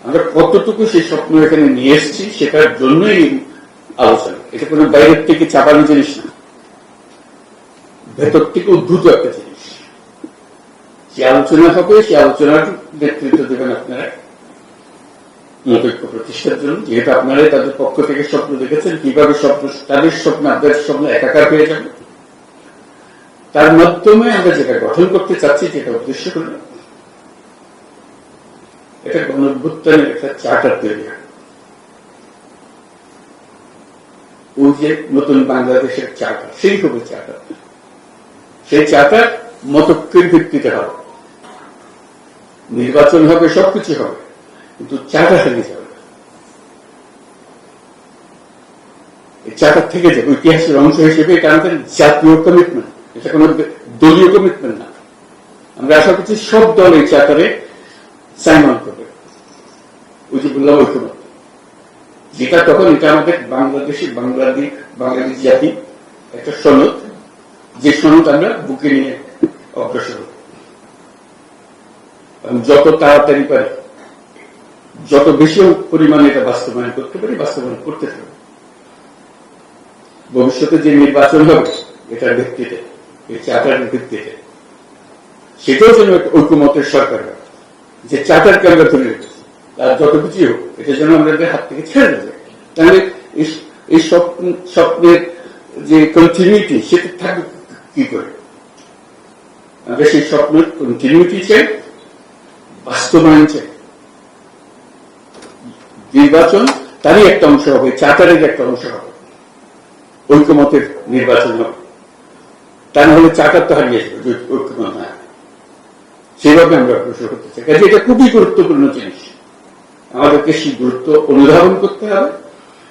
আমরা কতটুকু সেই স্বপ্ন এখানে নিয়ে এসেছি সেটার জন্যই আলোচনা। এটা কোনো বাইরের থেকে চাপানো জিনিস না, ভেতর থেকে উদ্ভূত একটা জিনিস। সে আলোচনা হবে, সে আলোচনার নেতৃত্ব দেবেন আপনারা মতৈক্য প্রতিষ্ঠার জন্য, যেহেতু আপনারাই তাদের পক্ষ থেকে স্বপ্ন দেখেছেন কিভাবে স্বপ্ন তাদের স্বপ্ন আপনাদের স্বপ্ন একাকার হয়ে যাবে। তার মাধ্যমে আমরা যেটা গঠন করতে চাচ্ছি, যেটা উদ্দেশ্য করল, এটা গণঅভ্যুত্থানের একটা চার্টার তৈরি হয়। ওই যে নতুন বাংলাদেশের চার্টার, সেই হবে চার্টার। সেই চার্টার মতৈক্যের ভিত্তিতে হবে, নির্বাচন হবে, সবকিছু হবে, কিন্তু চার্টার থেকে যাবে। এই চার্টার থেকে যাবে ইতিহাসের অংশ হিসেবে। এটা আমাদের জাতীয় কমিটমেন্ট, এটা কোন দলীয় কমিটমেন্ট না। আমরা আশা করছি সব দল এই চার্টারে সাইন অন করবে। ওই যে বললাম ঐক্যমত, যেটা তখন এটা আমাদের বাংলাদেশ জাতি একটা সনদ, যে সনদ আমরা বুকে নিয়ে অগ্রসর হব। যত তাড়াতাড়ি পারি, যত বেশি পরিমাণে এটা বাস্তবায়ন করতে পারি, বাস্তবায়ন করতে থাকবে। ভবিষ্যতে যে নির্বাচন হবে এটার ভিত্তিতে, এই চার্টারের ভিত্তিতে, সেটাও যেন একটা ঐক্যমতের সরকার হয়, যে চার্টারকে আমরা ধরে রেখেছি। আর যত কিছুই হোক, এটা যেন আমাদের হাত থেকে ছেড়ে দেবে। তাহলে এই স্বপ্নের যে কন্টিনিউটি, সেটা থাকবে কি করে? আমরা সেই স্বপ্নের কন্টিনিউটি চাই, বাস্তবায়ন চাই। নির্বাচন তারই একটা অংশ হবে, চার্টারের একটা অংশ হবে, ঐক্যমতের নির্বাচন হবে। তা না হলে চার্টার তো হারিয়ে যাবে, ঐক্যমত না। সেভাবে আমরা অগ্রসর করতে চাই। কাজে এটা খুবই গুরুত্বপূর্ণ জিনিস, আমাদেরকে সেই গুরুত্ব অনুধাবন করতে হবে।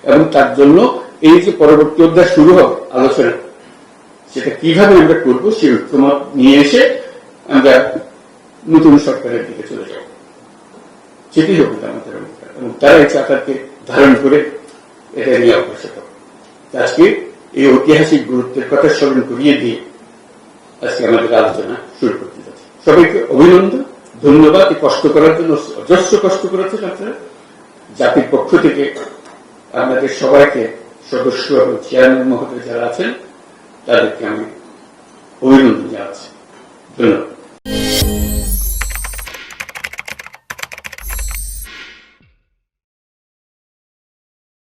এবং তার জন্য এই যে পরবর্তী অধ্যায় শুরু হবে আলোচনা, সেটা কিভাবে আমরা করব, সেই ঐক্যমত নিয়ে এসে আমরা নতুন সরকারের দিকে চলে যাব, সেটাই হবে আমাদের অঙ্গীকার। এবং তারা এই চার্টারকে ধারণ করে এটা নিয়ে অগ্রসর হবে। আজকে এই ঐতিহাসিক গুরুত্বের কথা স্মরণ করিয়ে দিয়ে আজকে আমাদের আলোচনা শুরু করতে যাচ্ছি। সবাইকে অভিনন্দন, ধন্যবাদ। এই কষ্ট করার জন্য অজস্র কষ্ট করেছেন আপনারা। জাতির পক্ষ থেকে আপনাদের সবাইকে, সদস্য এবং চেয়ারম্যান মহোদয় যারা আছেন, তাদেরকে আমি অভিনন্দন জানাচ্ছি। ধন্যবাদ।